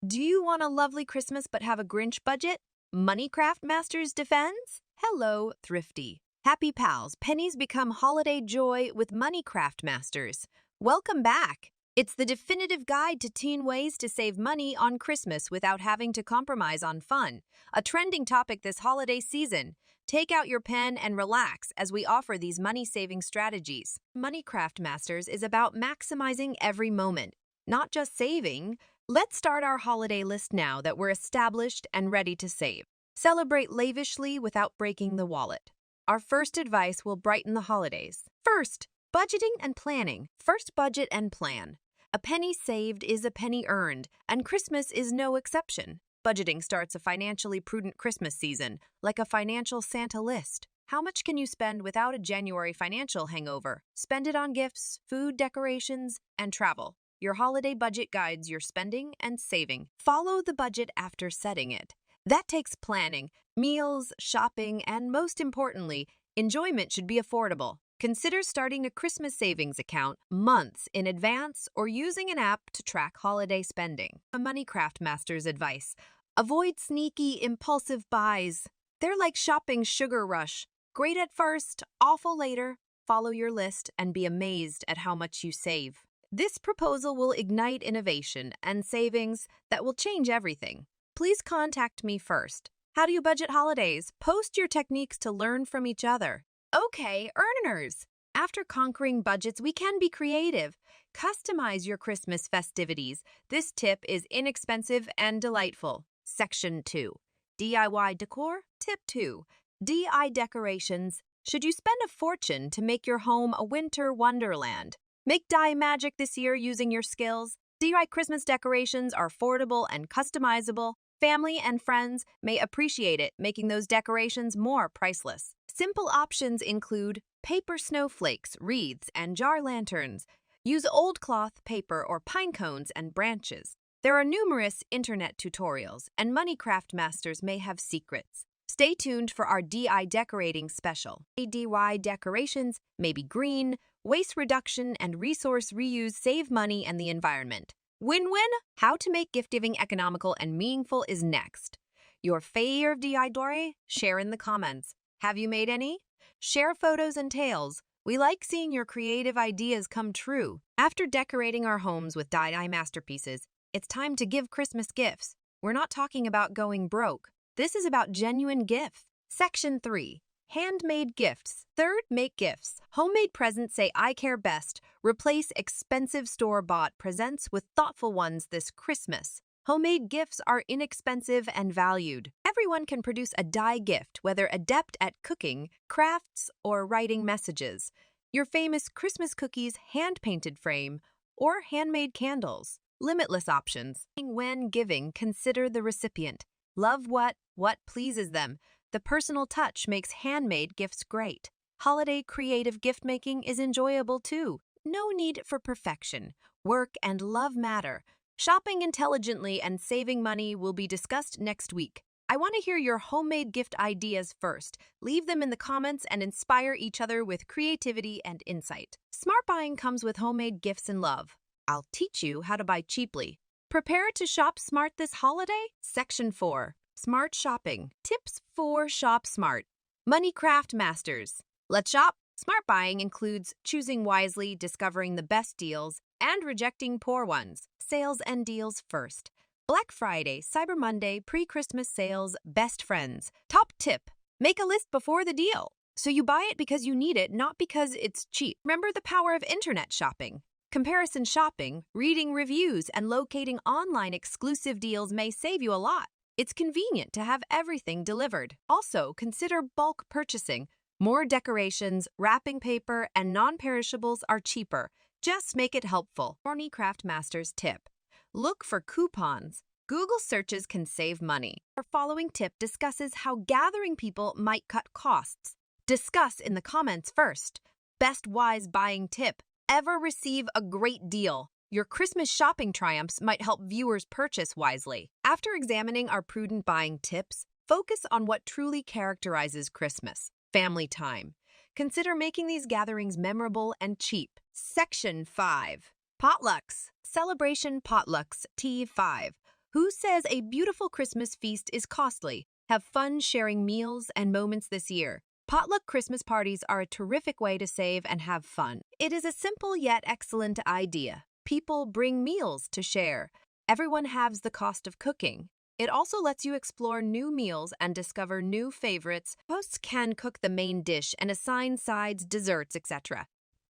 Do you want a lovely Christmas but have a Grinch budget? Moneycraft Masters defends? Hello, Thrifty. Happy pals, pennies become holiday joy with Moneycraft Masters. Welcome back. It's the definitive guide to teen ways to save money on Christmas without having to compromise on fun. A trending topic this holiday season. Take out your pen and relax as we offer these money-saving strategies. Moneycraft Masters is about maximizing every moment, not just saving. Let's start our holiday list now that we're established and ready to save. Celebrate lavishly without breaking the wallet. Our first advice will brighten the holidays. First, budgeting and planning. First, budget and plan. A penny saved is a penny earned, and Christmas is no exception. Budgeting starts a financially prudent Christmas season, like a financial Santa list. How much can you spend without a January financial hangover? Spend it on gifts, food, decorations, and travel. Your holiday budget guides your spending and saving. Follow the budget after setting it. That takes planning, meals, shopping, and most importantly, enjoyment should be affordable. Consider starting a Christmas savings account months in advance or using an app to track holiday spending. A Moneycraft Master's advice: avoid sneaky, impulsive buys. They're like shopping's sugar rush. Great at first, awful later. Follow your list and be amazed at how much you save. This proposal will ignite innovation and savings that will change everything. Please contact me first. How do you budget holidays? Post your techniques to learn from each other. Okay, earners. After conquering budgets, we can be creative. Customize your Christmas festivities. This tip is inexpensive and delightful. Section 2. DIY decor. Tip 2. DIY decorations. Should you spend a fortune to make your home a winter wonderland? Make dye magic this year using your skills. DIY Christmas decorations are affordable and customizable. Family and friends may appreciate it, making those decorations more priceless. Simple options include paper snowflakes, wreaths, and jar lanterns. Use old cloth, paper, or pine cones and branches. There are numerous internet tutorials, and Moneycraft Masters may have secrets. Stay tuned for our DIY decorating special. DIY decorations may be green. Waste reduction and resource reuse save money and the environment. Win-win? How to make gift-giving economical and meaningful is next. Your favorite DIY? Share in the comments. Have you made any? Share photos and tales. We like seeing your creative ideas come true. After decorating our homes with DIY masterpieces, it's time to give Christmas gifts. We're not talking about going broke. This is about genuine gifts. Section 3. Handmade gifts. Third, make gifts. Homemade presents say I care best. Replace expensive store-bought presents with thoughtful ones this Christmas. Homemade gifts are inexpensive and valued. Everyone can produce a dye gift, whether adept at cooking, crafts, or writing messages. Your famous Christmas cookies hand-painted frame or handmade candles. Limitless options. When giving, consider the recipient. Love what pleases them. The personal touch makes handmade gifts great. Holiday creative gift-making is enjoyable too. No need for perfection. Work and love matter. Shopping intelligently and saving money will be discussed next week. I want to hear your homemade gift ideas first. Leave them in the comments and inspire each other with creativity and insight. Smart buying comes with homemade gifts and love. I'll teach you how to buy cheaply. Prepare to shop smart this holiday? Section 4. Smart shopping. Tips for shop smart. Moneycraft Masters. Let's shop. Smart buying includes choosing wisely, discovering the best deals, and rejecting poor ones. Sales and deals first. Black Friday, Cyber Monday, pre-Christmas sales, best friends. Top tip: make a list before the deal. So you buy it because you need it, not because it's cheap. Remember the power of internet shopping. Comparison shopping, reading reviews, and locating online exclusive deals may save you a lot. It's convenient to have everything delivered. Also, consider bulk purchasing. More decorations, wrapping paper, and non-perishables are cheaper. Just make it helpful. Moneycraft Masters tip: look for coupons. Google searches can save money. Our following tip discusses how gathering people might cut costs. Discuss in the comments first. Best wise buying tip: ever receive a great deal. Your Christmas shopping triumphs might help viewers purchase wisely. After examining our prudent buying tips, focus on what truly characterizes Christmas: family time. Consider making these gatherings memorable and cheap. Section 5. Potlucks. Celebration potlucks. T5. Who says a beautiful Christmas feast is costly? Have fun sharing meals and moments this year. Potluck Christmas parties are a terrific way to save and have fun. It is a simple yet excellent idea. People bring meals to share. Everyone halves the cost of cooking. It also lets you explore new meals and discover new favorites. Hosts can cook the main dish and assign sides, desserts, etc.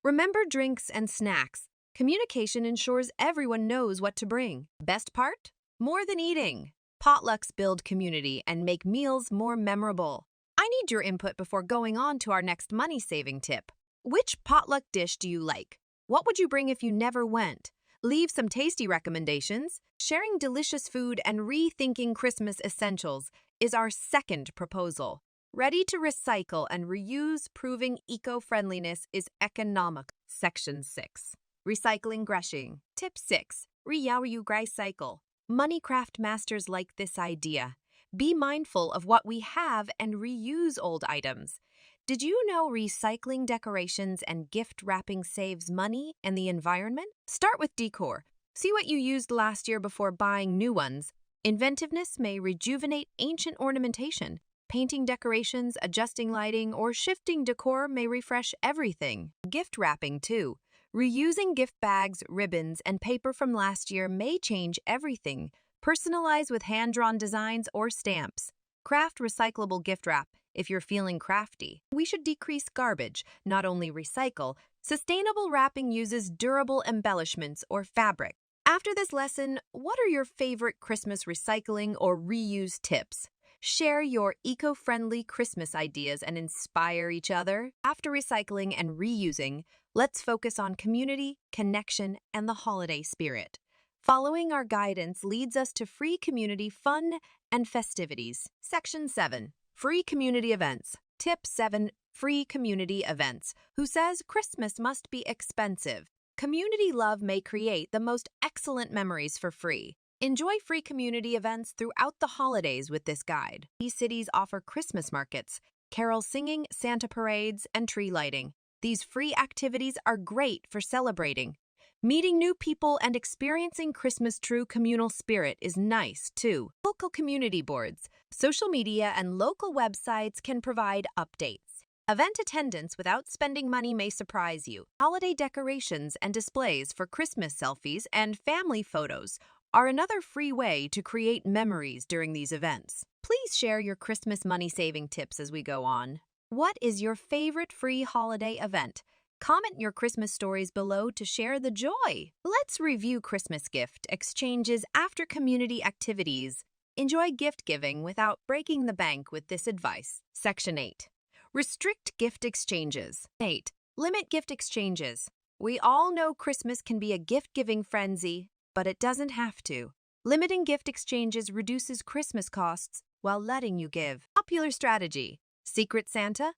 Remember drinks and snacks. Communication ensures everyone knows what to bring. Best part? More than eating. Potlucks build community and make meals more memorable. I need your input before going on to our next money-saving tip. Which potluck dish do you like? What would you bring if you never went? Leave some tasty recommendations. Sharing delicious food and rethinking Christmas essentials is our second proposal. Ready to recycle and reuse, proving eco-friendliness is economic. Section 6. Recycling Greshing. Tip 6. Recycle. Money craft masters like this idea. Be mindful of what we have and reuse old items. Did you know recycling decorations and gift wrapping saves money and the environment? Start with decor. See what you used last year before buying new ones. Inventiveness may rejuvenate ancient ornamentation. Painting decorations, adjusting lighting, or shifting decor may refresh everything. Gift wrapping, too. Reusing gift bags, ribbons, and paper from last year may change everything. Personalize with hand-drawn designs or stamps. Craft recyclable gift wrap if you're feeling crafty. We should decrease garbage, not only recycle. Sustainable wrapping uses durable embellishments or fabric. After this lesson, what are your favorite Christmas recycling or reuse tips? Share your eco-friendly Christmas ideas and inspire each other. After recycling and reusing, let's focus on community, connection, and the holiday spirit. Following our guidance leads us to free community fun and festivities. Section 7. Free community events. Tip 7. Free community events. Who says Christmas must be expensive? Community love may create the most excellent memories for free. Enjoy free community events throughout the holidays with this guide. These cities offer Christmas markets, carol singing, Santa parades, and tree lighting. These free activities are great for celebrating. Meeting new people and experiencing Christmas' true communal spirit is nice, too. Local community boards, social media, and local websites can provide updates. Event attendance without spending money may surprise you. Holiday decorations and displays for Christmas selfies and family photos are another free way to create memories during these events. Please share your Christmas money-saving tips as we go on. What is your favorite free holiday event? Comment your Christmas stories below to share the joy. Let's review Christmas gift exchanges after community activities. Enjoy gift giving without breaking the bank with this advice. Section 8. Restrict gift exchanges. 8. Limit gift exchanges. We all know Christmas can be a gift-giving frenzy, but it doesn't have to. Limiting gift exchanges reduces Christmas costs while letting you give. Popular strategy. Secret Santa.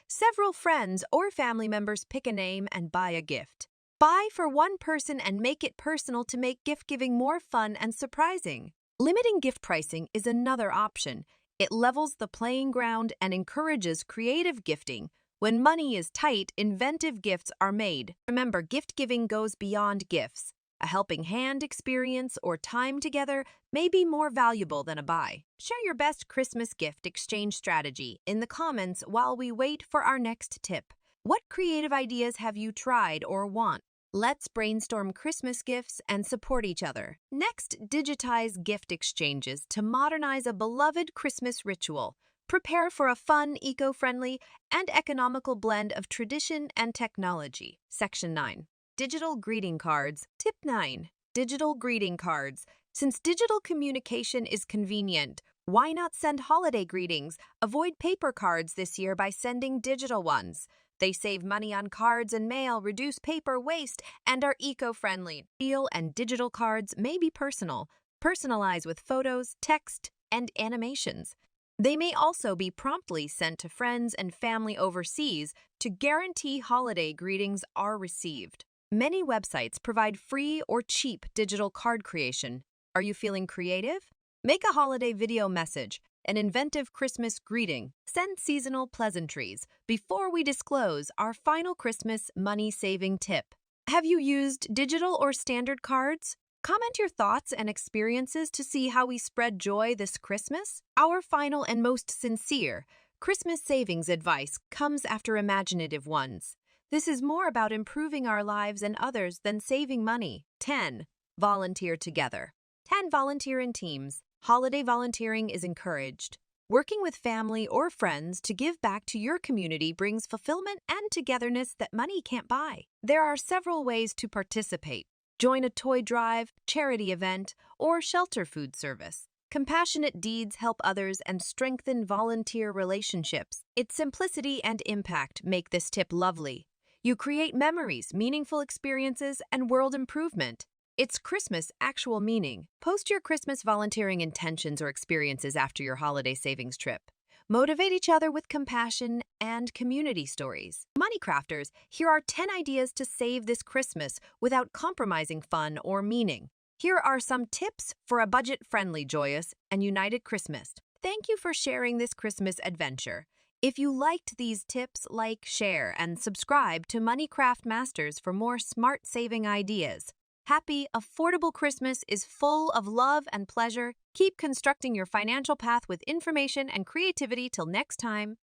Several friends or family members pick a name and buy a gift. Buy for one person and make it personal to make gift-giving more fun and surprising. Limiting gift pricing is another option. It levels the playing ground and encourages creative gifting. When money is tight, inventive gifts are made. Remember, gift-giving goes beyond gifts. A helping hand experience or time together may be more valuable than a buy. Share your best Christmas gift exchange strategy in the comments while we wait for our next tip. What creative ideas have you tried or want? Let's brainstorm Christmas gifts and support each other. Next, digitize gift exchanges to modernize a beloved Christmas ritual. Prepare for a fun, eco-friendly, and economical blend of tradition and technology. Section 9. Digital greeting cards. Tip 9. Digital greeting cards. Since digital communication is convenient, why not send holiday greetings? Avoid paper cards this year by sending digital ones. They save money on cards and mail, reduce paper waste, and are eco-friendly. Real and digital cards may be personal. Personalize with photos, text, and animations. They may also be promptly sent to friends and family overseas to guarantee holiday greetings are received. Many websites provide free or cheap digital card creation. Are you feeling creative? Make a holiday video message, an inventive Christmas greeting. Send seasonal pleasantries. Before we disclose our final Christmas money-saving tip, have you used digital or standard cards? Comment your thoughts and experiences to see how we spread joy this Christmas. Our final and most sincere Christmas savings advice comes after imaginative ones. This is more about improving our lives and others than saving money. 10. Volunteer together. 10. Volunteer in teams. Holiday volunteering is encouraged. Working with family or friends to give back to your community brings fulfillment and togetherness that money can't buy. There are several ways to participate. Join a toy drive, charity event, or shelter food service. Compassionate deeds help others and strengthen volunteer relationships. Its simplicity and impact make this tip lovely. You create memories, meaningful experiences, and world improvement. It's Christmas actual meaning. Post your Christmas volunteering intentions or experiences after your holiday savings trip. Motivate each other with compassion and community stories. Money crafters, here are 10 ideas to save this Christmas without compromising fun or meaning. Here are some tips for a budget-friendly, joyous, and united Christmas. Thank you for sharing this Christmas adventure. If you liked these tips, like, share, and subscribe to Money Craft Masters for more smart saving ideas. Happy, affordable Christmas is full of love and pleasure. Keep constructing your financial path with information and creativity till next time.